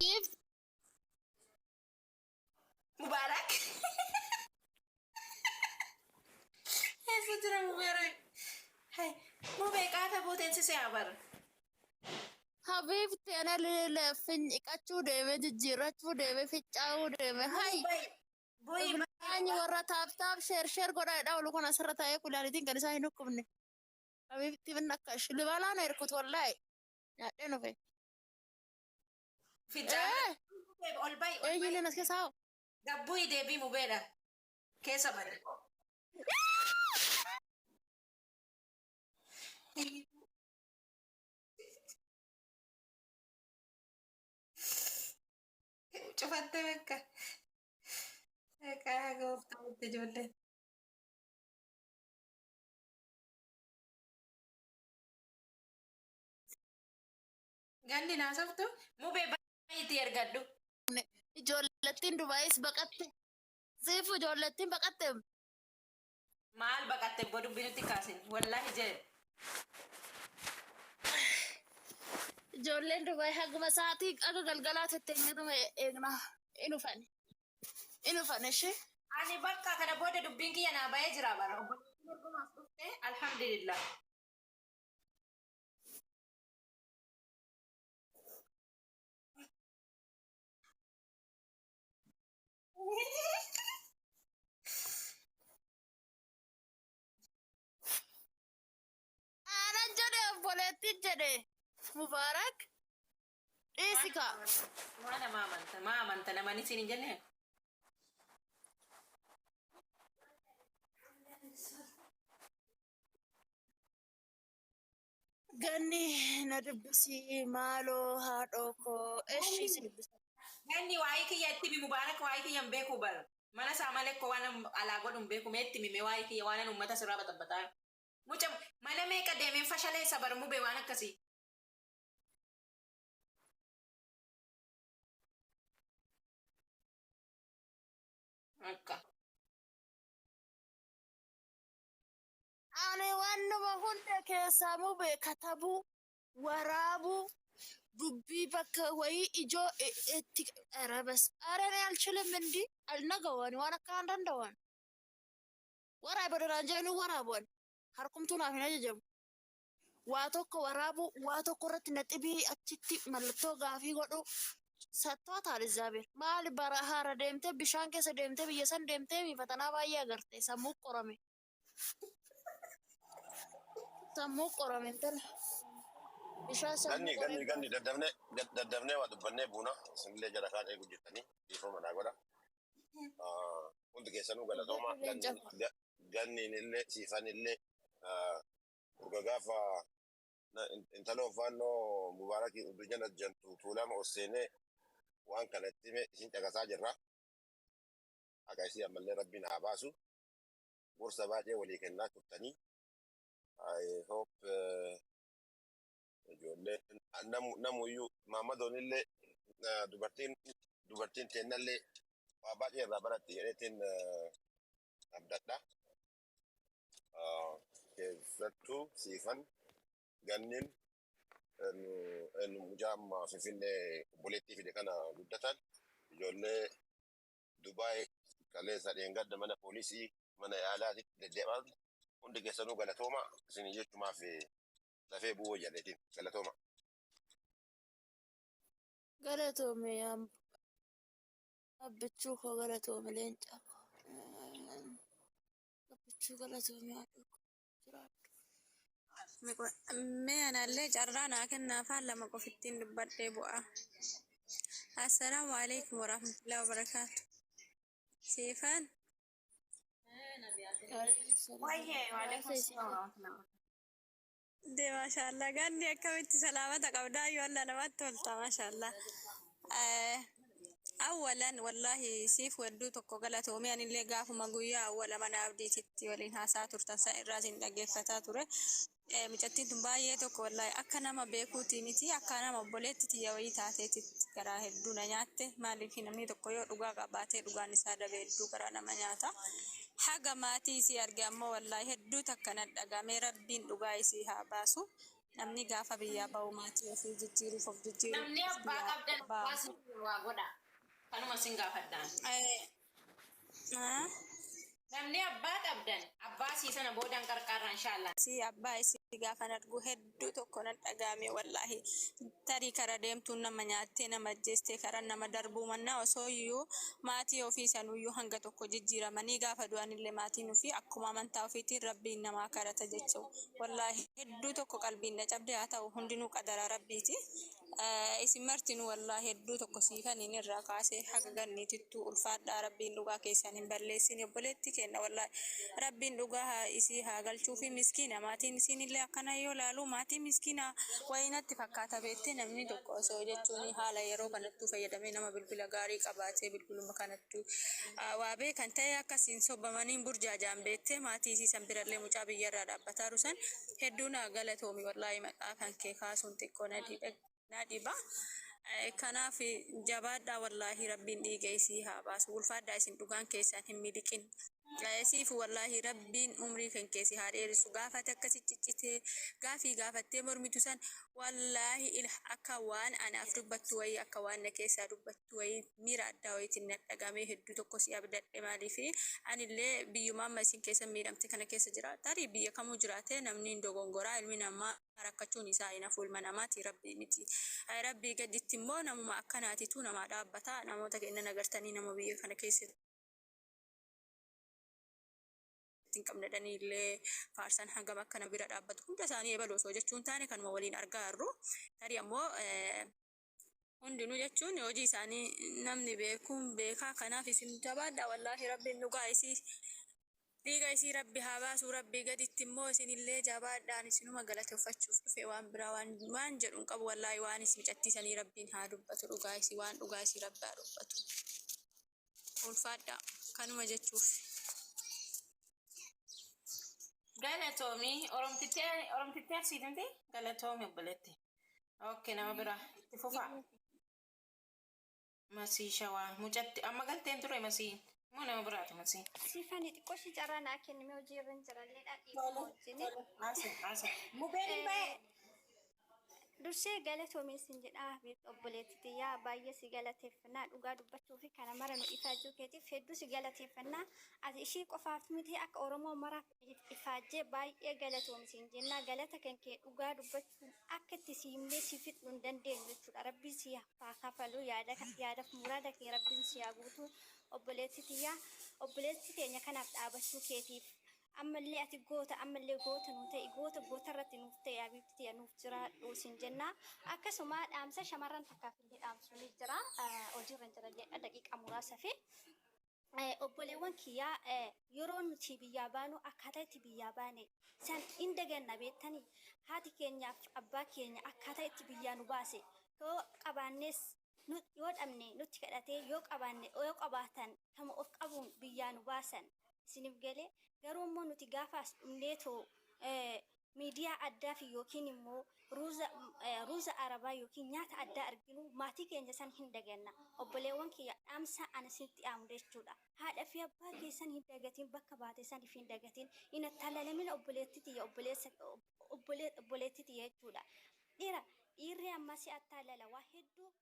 gift Mubarak. Esa tira Mubarak. Hey, Mubekata boten si Sabar. حبيبتي انا اللي في كاتشو ديمه جيراتشو ديمه في تشاو ديمه هاي Boy, ابناني ورا تاب تاب شير شير قرا داولو كنا سرتا يقول على دين كان ساي نكمني حبيبتي منك اللي بالا انا يركض والله يا دينو في في جارة. ايه All by, ايه all يلي by. ناس كساو Gaboy debi Mubera. Kesa bari. Cufatte bekka. Eka goofta utti ijoolleen. Ganni naasoftu mubee baay'eetti ergadhu. ijoollettiin dubaayis baqatte siifu ijoollettiin baqatte Maal baqatte boddu binutti kaasin. Wallahi jee. ijoolleen dubaay haguma sa'aatii akka galgalaa tetteenyatuma eegna inufan ishee Ani bakka kana booda dubbiin kiyya naa ba'ee jira bara. Obboleettiin ergumaas dhufte alhamdulillah. aanan jedhe obboleettiin jedhe mubaarak dhiisika Waan maa amanta namani siin hin jenne. ganni na dubbisi maaloo haadhoo koo eshi si dubbisa Ganni waa'ee kiyya itti mi mubaarak waa'ee kiyya hin beeku bara. Mana isaa malee koo waan alaa godhu hin beeku mee itti mime waa'ee kiyya waan uummata sirraa baxabbataa. Mucha mana meeqa deemeen fashaleessa bara mubee waan akkasii. Akka. ani wannuma hunda keessaa mubee katabuu waraabuu dubbii bakka wayii ijoo itti arabas arani alchilim indi alnagawan waan akka hin dandawan waraaba daraan jedhanii waraabuwan harkumtuu naaf hin ajajamu waa tokko waraabu waa tokko irratti naxibii achitti mallattoo gaafii godhu sattaa taalizaabeer maali bara haara deemtee bishaan keessa deemtee biyya san deemtee miifatanaa baay'ee agarte sammuu qorame sammuu qorame intala bishaan sammuu qorame ganni daddafnee waa dubbannee buuna isinillee jala kaadhee gujjettanii dhiifama naa godha. Hundi keessanuu galatooma ganniin illee siifan illee urga gaafa intaloo faannoo mubaarakii uddujana jantu tuulama osseenee waan kanatti hime isin caqasaa jirra. Akka isii ammallee rabbiin haa baasu. Gorsa baay'ee walii kennaa turtanii. I hope ijoolleen namuyyuu maammadoon illee dubartiin teennallee waa baay'ee irraa baratti jedheetiin abdadha. Keessattuu siifan ganniin mucaa amma Finfinnee obboleettii fide kana guddatan ijoollee Dubaay kaleessa dheengadda mana poolisii mana yaalaatitti deddeebi'an hundi keessanuu galatooma isin jechumaaf lafee bu'uu jedheetiin galatooma. galatoome abbichuu koo galatoome leencaa koo abbichuu galatoome haadhoo koo jiraadhu. Mee anallee carraa naa kennaafaan lama qofittiin dubbadhee bu'a. Assalaamu alaikum warahmatullahi wabarakaatu. Siifan Wayyee waalaikum salaam. de maashaallah ganni akkamitti salaamata qabdaa yoo alla namatti tolta maashaallah. Awwalan wallahi siif wadduu tokko galatoomee anillee gaafuma guyyaa awwala mana abdiititti waliin haasaa turtan san irraatiin dhaggeeffataa ture. Mucattiin tun baay'ee tokko wallahi akka nama beekuutii miti akka nama obboleetti tiyya wayii taateetitti garaa hedduu na nyaatte maaliif namni tokko yoo dhugaa qabaatee dhugaan isaa dabe hedduu garaa nama nyaata. Haga maatii isii arge ammoo wallahi hedduu takka na dhagamee rabbiin dhugaa isii haa baasu. namni gaafa biyyaa ba'u maatii ofii jijjiiruuf of Namni jijjiiruuf abbaa biyyaa qabdan ba'a. abbaa sin waa godha. Kanuma sin gaafadhaan. Ah, Namni abbaa qabdan abbaa sii sana boodan qarqarra inshaallah. si abbaa isii gaafa argu hedduu tokko nan dhagaame wallaahi tarii kara deemtuun nama nyaattee nama ajjeestee kara nama darbuu mannaa osoo iyyuu maatii ofii sanuyyuu hanga tokko jijjiiramanii gaafa du'anillee maatiin ofii akkuma amantaa ofiitiin rabbiin namaa kadhata jechuu wallaahi hedduu tokko qalbiin na cabde haa ta'u hundinuu qadara rabbiiti. Isin martinuu wallaahi hedduu tokko siifaniin irraa kaasee haga ganniitittuu ulfaadhaa rabbiin dhugaa keessan hin balleessine obboleetti kenna wallaahi rabbiin dhugaa isii haa galchuu fi miskiina maatiin isinillee akkana yoo laalu maatii miskiina wayinatti fakkaata beettee namni tokko osoo jechuun haala yeroo kanattuu fayyadamee nama bilbila gaarii qabaatee bilbiluma kanattuu waa beekan ta'e akkasiin sobamaniin burjaajaan beettee maatii isii san birallee mucaa biyyarraa dhaabbataa rusan hedduu naa galatoomi wallaahi maqaa kan kee kaasuun xiqqoo na dhiba. Kanaaf jabaadhaa wallaahi rabbiin dhiiga isii haa baasu ulfaadhaa isin dhugaan keessan hin miliqin. Siif wallaahi rabbiin umrii kan keessi haa dheerisu gaafate akkasi ciccitee gaafii gaafattee mormitu san wallaahi akka waan anaaf dubbattu wayii akka waan na keessaa dubbattu wayii miira addaa wayiitiin na dhagamee hedduu tokko si abdadhe maaliifi anillee biyyuma amma isin keessa miidhamte kana keessa jira tarii biyya kamuu jiraate namni dogongoraa ilmi namaa rakkachuun isaa hin hafu ilma namaati rabbii miti. Rabbii gaditti immoo namuma akkanaatitu nama dhaabbataa namoota kennan agartanii nama biyya kana keessa hin qabne dhaniillee faarsan hangam akkana bira dhaabbatu hunda isaanii ebaloo osoo jechuun taane kanuma waliin argaa jirru tarii ammoo hundinuu jechuun hojii isaanii namni beekuun beekaa kanaaf isin jabaadhaa wallaahi rabbiin dhugaa isii dhiiga isii rabbi haa baasuu rabbii gaditti immoo isinillee jabaadhaan isinuma galateeffachuuf dhufe waan biraa waan jedhuun qabu wallaahi waan isin micattiisanii rabbiin haa dubbatu dhugaa isii waan dhugaa isii rabbi haa dubbatu ulfaadhaa kanuma jechuuf. Galatoomii oromtitti arsiitanti galatoomii obboleetti. Okay nama biraa itti fufaa. Masii shawaa mucatti amma galteen ture masii moo nama biraati masii. Siifani xiqqoo shi carraa naa kenname hojii irra hin jirallee dhaadhiifama wajjin. Asa mubeen hin ba'e. Dursee galatoomi isin jedhaa obboleetti yaa baay'ee si galateeffannaa dhugaa dubbachuu fi kana mara nu ifaajuu keetiif hedduu si galateeffannaa ati ishii qofaaf miti akka Oromoo maraaf ifaajjee baay'ee galatoomi isin jennaa galata kan kee dhugaa dubbachuu akka itti si himnee si fixuu hin dandeenyu jechuudha rabbiin si haa kafalu yaadaaf muraada kee rabbiin si haa guutuu obboleetti teenya kanaaf dhaabachuu keetiif. Ammallee ati goota ammallee goota nu ta'e goota irratti nuuf ta'e abibti nuuf jira dhuusin jenna akkasuma dhaamsa shamarran takkaaf illee dhaamsuun jira hojiirra jirallee daqiiqa muraasa fi obboleewwan kiyyaa yeroo nuti biyyaa baanu akkaataa itti biyyaa baane san hin daganna beektanii haati keenyaaf abbaa keenya akkaataa itti biyyaa nu baase yoo qabaannes yoo dhabne nutti kadhatee yoo qabaatan kama of qabuun biyyaa nu baasan isiniif galee garuu immoo nuti gaafa as dhumneetoo miidiyaa addaa fi yookiin immoo ruuza arabaa yookiin nyaata addaa arginu maatii keenya san hin daganna obboleewwan kiyya dhaamsa ana isinitti dhaamu jechuudha haadha fi abbaa keessan hin dagatiin bakka baate san hin dagatiin hin attaallalamina obboleettiti jechuudha dhiirri amma si attaallala waa hedduu